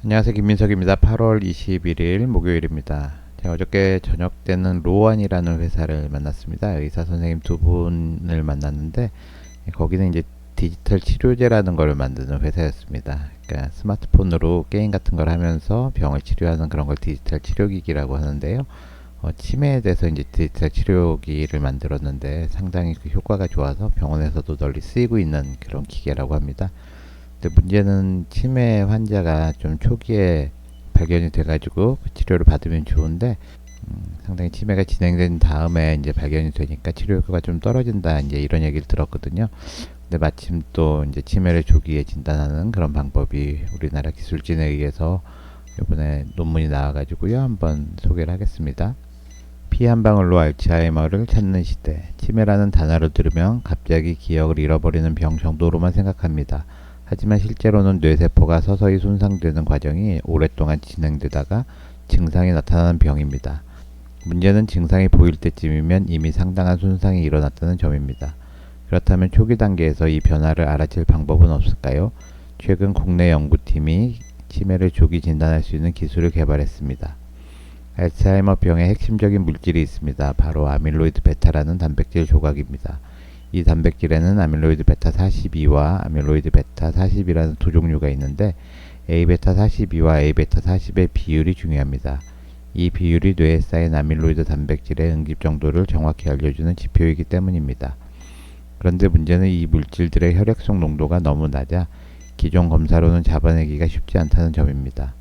안녕하세요, 김민석입니다. 8월 21일 목요일입니다. 제가 어저께 저녁 때는 로원이라는 회사를 만났습니다. 의사 선생님 두 분을 만났는데 거기는 이제 디지털 치료제라는 걸 만드는 회사였습니다. 그러니까 스마트폰으로 게임 같은 걸 하면서 병을 치료하는 그런 걸 디지털 치료기기라고 하는데요. 치매에 대해서 이제 디지털 치료기를 만들었는데 상당히 그 효과가 좋아서 병원에서도 널리 쓰이고 있는 그런 기계라고 합니다. 근데 문제는 치매 환자가 좀 초기에 발견이 돼가지고 그 치료를 받으면 좋은데 상당히 치매가 진행된 다음에 이제 발견이 되니까 치료 효과가 좀 떨어진다 이제 이런 얘기를 들었거든요. 근데 마침 또 이제 치매를 조기에 진단하는 그런 방법이 우리나라 기술진에 의해서 이번에 논문이 나와가지고요 한번 소개를 하겠습니다. 피 한 방울로 알츠하이머를 찾는 시대. 치매라는 단어를 들으면 갑자기 기억을 잃어버리는 병 정도로만 생각합니다. 하지만 실제로는 뇌세포가 서서히 손상되는 과정이 오랫동안 진행되다가 증상이 나타나는 병입니다. 문제는 증상이 보일 때쯤이면 이미 상당한 손상이 일어났다는 점입니다. 그렇다면 초기 단계에서 이 변화를 알아챌 방법은 없을까요? 최근 국내 연구팀이 치매를 조기 진단할 수 있는 기술을 개발했습니다. 알츠하이머병의 핵심적인 물질이 있습니다. 바로 아밀로이드 베타라는 단백질 조각입니다. 이 단백질에는 아밀로이드 베타 42와 아밀로이드 베타 40이라는 두 종류가 있는데 A베타 42와 A베타 40의 비율이 중요합니다. 이 비율이 뇌에 쌓인 아밀로이드 단백질의 응집 정도를 정확히 알려주는 지표이기 때문입니다. 그런데 문제는 이 물질들의 혈액속 농도가 너무 낮아 기존 검사로는 잡아내기가 쉽지 않다는 점입니다.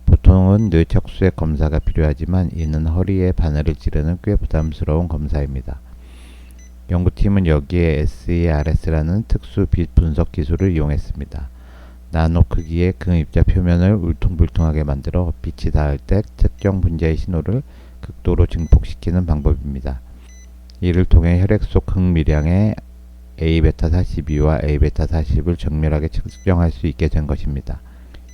보통은 뇌척수액 검사가 필요하지만 이는 허리에 바늘을 찌르는 꽤 부담스러운 검사입니다. 연구팀은 여기에 SERS라는 특수 빛 분석 기술을 이용했습니다. 나노 크기의 금입자 표면을 울퉁불퉁하게 만들어 빛이 닿을 때 특정 분자의 신호를 극도로 증폭시키는 방법입니다. 이를 통해 혈액 속 극미량의 A베타 42와 A베타 40을 정밀하게 측정할 수 있게 된 것입니다.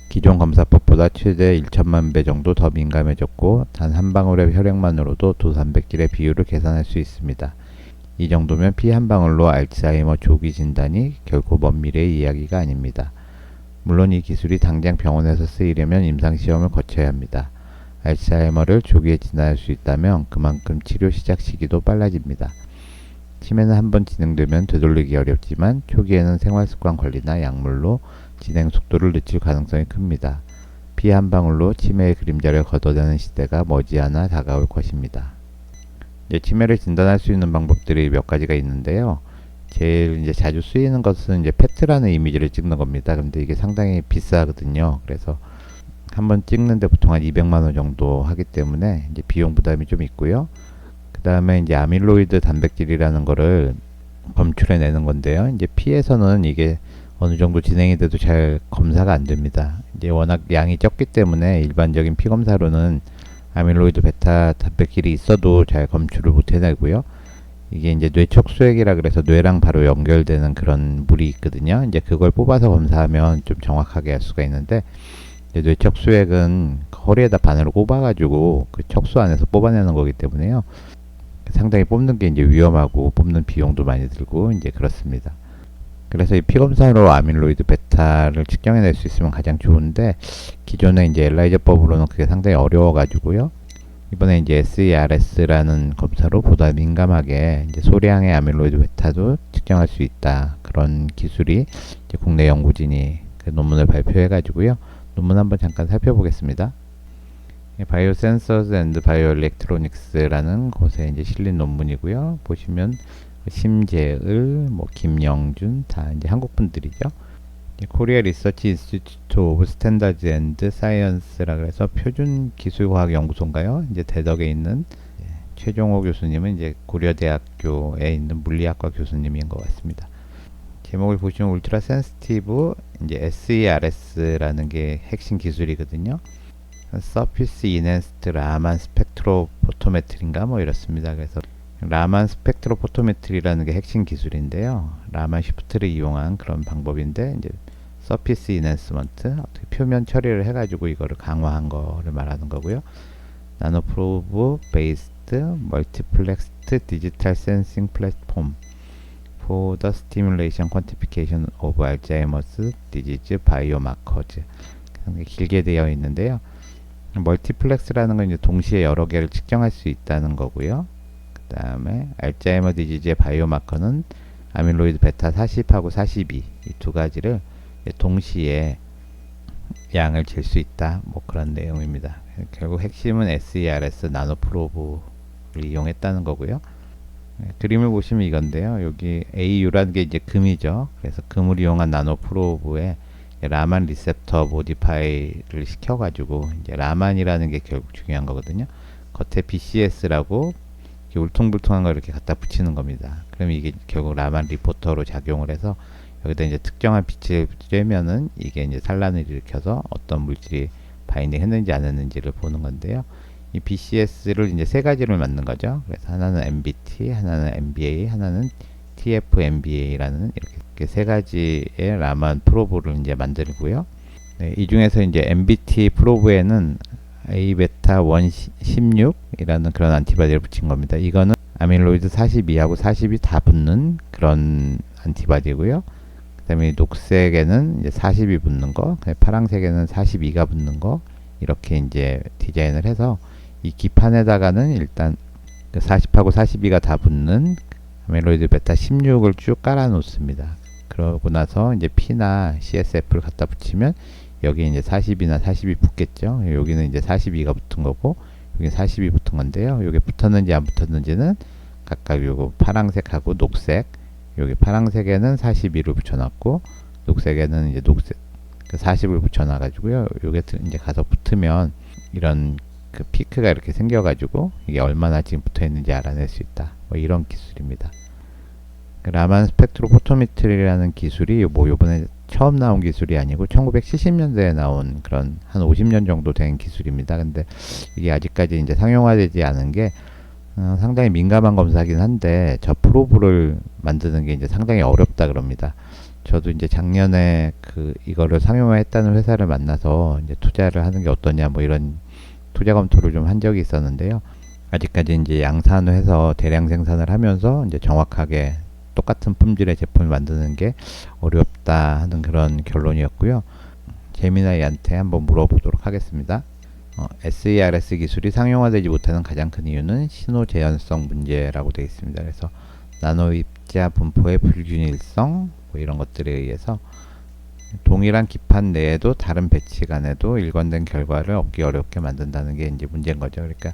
기존 검사법보다 최대 1천만 배 정도 더 민감해졌고 단 한 방울의 혈액만으로도 두 단백질의 비율을 계산할 수 있습니다. 이 정도면 피 한 방울로 알츠하이머 조기 진단이 결코 먼 미래의 이야기가 아닙니다. 물론 이 기술이 당장 병원에서 쓰이려면 임상시험을 거쳐야 합니다. 알츠하이머를 조기에 진단할 수 있다면 그만큼 치료 시작 시기도 빨라집니다. 치매는 한번 진행되면 되돌리기 어렵지만 초기에는 생활습관 관리나 약물로 진행 속도를 늦출 가능성이 큽니다. 피 한 방울로 치매의 그림자를 걷어내는 시대가 머지않아 다가올 것입니다. 이제 치매를 진단할 수 있는 방법들이 몇 가지가 있는데요. 제일 이제 자주 쓰이는 것은 이제 페트라는 이미지를 찍는 겁니다. 근데 이게 상당히 비싸거든요. 그래서 한번 찍는데 보통 한 200만 원 정도 하기 때문에 이제 비용 부담이 좀 있고요. 그 다음에 이제 아밀로이드 단백질이라는 거를 검출해 내는 건데요. 이제 피에서는 이게 어느 정도 진행이 돼도 잘 검사가 안 됩니다. 이제 워낙 양이 적기 때문에 일반적인 피 검사로는 아밀로이드 베타 단백질이 있어도 잘 검출을 못 해내고요. 이게 이제 뇌척수액이라 그래서 뇌랑 바로 연결되는 그런 물이 있거든요. 이제 그걸 뽑아서 검사하면 좀 정확하게 할 수가 있는데 뇌척수액은 허리에다 바늘을 꼽아가지고 그 척수 안에서 뽑아내는 거기 때문에요. 상당히 뽑는 게 이제 위험하고 뽑는 비용도 많이 들고 이제 그렇습니다. 그래서 이 피검사로 아밀로이드 베타를 측정해낼 수 있으면 가장 좋은데 기존에 이제 엘라이저법으로는 그게 상당히 어려워가지고요. 이번에 이제 SERS라는 검사로 보다 민감하게 이제 소량의 아밀로이드 베타도 측정할 수 있다. 그런 기술이 이제 국내 연구진이 그 논문을 발표해가지고요. 논문 한번 잠깐 살펴보겠습니다. 바이오 센서스 앤드 바이오 일렉트로닉스라는 곳에 이제 실린 논문이고요. 보시면 심재을, 김영준 다 이제 한국 분들이죠. 코리아 리서치 인스티튜트 오브 스탠다드 앤드 사이언스라 그래서 표준 기술과학 연구소인가요? 이제 대덕에 있는 최종호 교수님은 이제 고려대학교에 있는 물리학과 교수님인 것 같습니다. 제목을 보시면 울트라 센시티브 이제 SERS라는 게 핵심 기술이거든요. 서피스 이넨스트 라만 스펙트로포토메트리인가 뭐 이렇습니다. 그래서 라만 스펙트로포토메트리라는 게 핵심 기술인데요. 라만 시프트를 이용한 그런 방법인데 이제 서피스 이넨스먼트 어떻게 표면 처리를 해가지고 이거를 강화한 거를 말하는 거고요. 나노프로브 베이스드 멀티플렉스드 디지털 센싱 플랫폼 for the stimulation quantification of Alzheimer's disease biomarkers. 길게 되어 있는데요. 멀티플렉스라는 건 이제 동시에 여러 개를 측정할 수 있다는 거고요. 그 다음에 알츠하이머 디지즈의 바이오마커는 아밀로이드 베타 40하고 42 이 두 가지를 동시에 양을 잴 수 있다. 뭐 그런 내용입니다. 결국 핵심은 SERS 나노 프로브를 이용했다는 거고요. 그림을 보시면 이건데요. 여기 AU라는 게 이제 금이죠. 그래서 금을 이용한 나노 프로브에 라만 리셉터 모디파이를 시켜가지고 이제 라만이라는 게 결국 중요한 거거든요. 겉에 BCS라고 울퉁불퉁한 걸 이렇게 갖다 붙이는 겁니다. 그럼 이게 결국 라만 리포터로 작용을 해서 여기다 이제 특정한 빛을 쬐면은 이게 이제 산란을 일으켜서 어떤 물질이 바인딩 했는지 안 했는지를 보는 건데요. 이 BCS를 이제 세 가지를 만든 거죠. 그래서 하나는 MBT, 하나는 MBA, 하나는 TFMBA라는 이렇게 세 가지의 라만 프로브를 이제 만들고요. 네, 이 중에서 이제 MBT 프로브에는 A베타 116이라는 그런 안티바디를 붙인 겁니다. 이거는 아밀로이드 42하고 40이 다 붙는 그런 안티바디고요. 그 다음에 녹색에는 이제 40이 붙는 거, 파란색에는 42가 붙는 거, 이렇게 이제 디자인을 해서 이 기판에다가는 일단 40하고 42가 다 붙는 아밀로이드 베타 16을 쭉 깔아 놓습니다. 그러고 나서 이제 P나 CSF를 갖다 붙이면 여기 이제 40이나 40이 붙겠죠. 여기는 이제 42가 붙은 거고 여기 40이 붙은 건데요. 여기 붙었는지 안 붙었는지는 각각 요거 파란색하고 녹색, 여기 파란색에는 42를 붙여놨고 녹색에는 이제 녹색 40을 붙여놔가지고요. 요게 이제 가서 붙으면 이런 그 피크가 이렇게 생겨가지고 이게 얼마나 지금 붙어있는지 알아낼 수 있다. 뭐 이런 기술입니다. 라만 스펙트로포토메트리라는 기술이 뭐 요번에 처음 나온 기술이 아니고 1970년대에 나온 그런 한 50년 정도 된 기술입니다. 근데 이게 아직까지 이제 상용화되지 않은 게 상당히 민감한 검사긴 한데 저 프로브를 만드는 게 이제 상당히 어렵다 그럽니다. 저도 이제 작년에 이거를 상용화했다는 회사를 만나서 이제 투자를 하는 게 어떠냐 뭐 이런 투자 검토를 좀 한 적이 있었는데요. 아직까지 이제 양산해서 대량 생산을 하면서 이제 정확하게 똑같은 품질의 제품을 만드는 게 어렵다 하는 그런 결론이었고요. 제미나이한테 한번 물어보도록 하겠습니다. SERS 기술이 상용화되지 못하는 가장 큰 이유는 신호 재현성 문제라고 되어 있습니다. 그래서 나노 입자 분포의 불균일성 뭐 이런 것들에 의해서 동일한 기판 내에도 다른 배치 간에도 일관된 결과를 얻기 어렵게 만든다는 게 이제 문제인 거죠. 그러니까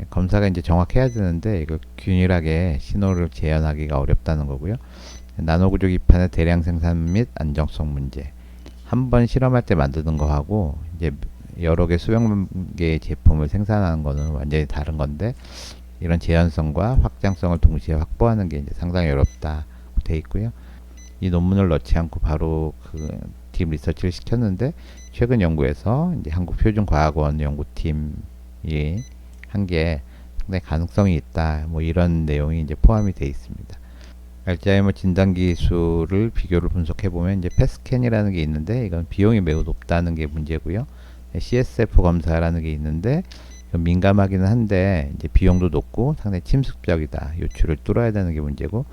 검사가 이제 정확해야 되는데 이거 균일하게 신호를 재현하기가 어렵다는 거고요. 나노 구조 기판의 대량 생산 및 안정성 문제. 한 번 실험할 때 만드는 거하고 이제 여러 개 수백 개의 제품을 생산하는 거는 완전히 다른 건데 이런 재현성과 확장성을 동시에 확보하는 게 이제 상당히 어렵다 돼 있고요. 이 논문을 넣지 않고 바로 팀 리서치를 시켰는데 최근 연구에서 이제 한국표준과학원 연구팀이 한 게 상당히 가능성이 있다. 뭐 이런 내용이 이제 포함이 되어 있습니다. 알츠하이머 진단 기술을 비교를 분석해 보면 이제 패스캔이라는 게 있는데 이건 비용이 매우 높다는 게 문제고요. CSF 검사라는 게 있는데 민감하기는 한데 이제 비용도 높고 상당히 침습적이다. 요출을 뚫어야 되는 게 문제고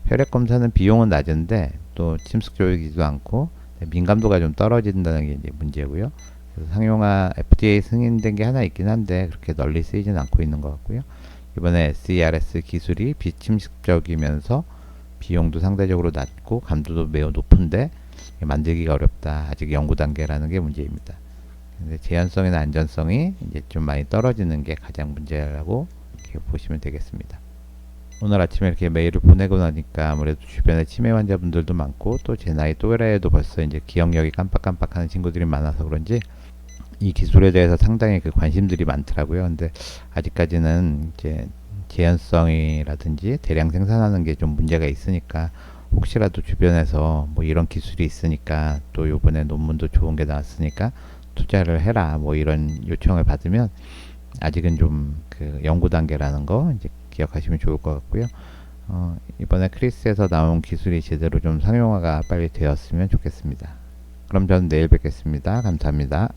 혈액 검사는 비용은 낮은데 또 침습적이지도 않고 민감도가 좀 떨어진다는 게 이제 문제고요. 그래서 상용화 FDA 승인된 게 하나 있긴 한데 그렇게 널리 쓰이진 않고 있는 것 같고요. 이번에 SERS 기술이 비침습적이면서 비용도 상대적으로 낮고 감도도 매우 높은데 만들기가 어렵다. 아직 연구 단계라는 게 문제입니다. 근데 재현성이나 안전성이 이제 좀 많이 떨어지는 게 가장 문제라고 이렇게 보시면 되겠습니다. 오늘 아침에 이렇게 메일을 보내고 나니까 아무래도 주변에 치매 환자분들도 많고 또 제 나이 또래에도 벌써 이제 기억력이 깜빡깜빡하는 친구들이 많아서 그런지 이 기술에 대해서 상당히 관심들이 많더라고요. 근데 아직까지는 이제 재현성이라든지 대량 생산하는 게 좀 문제가 있으니까 혹시라도 주변에서 뭐 이런 기술이 있으니까 또 요번에 논문도 좋은 게 나왔으니까 투자를 해라 뭐 이런 요청을 받으면 아직은 좀 연구 단계라는 거 이제 기억하시면 좋을 것 같고요. 이번에 크리스에서 나온 기술이 제대로 좀 상용화가 빨리 되었으면 좋겠습니다. 그럼 저는 내일 뵙겠습니다. 감사합니다.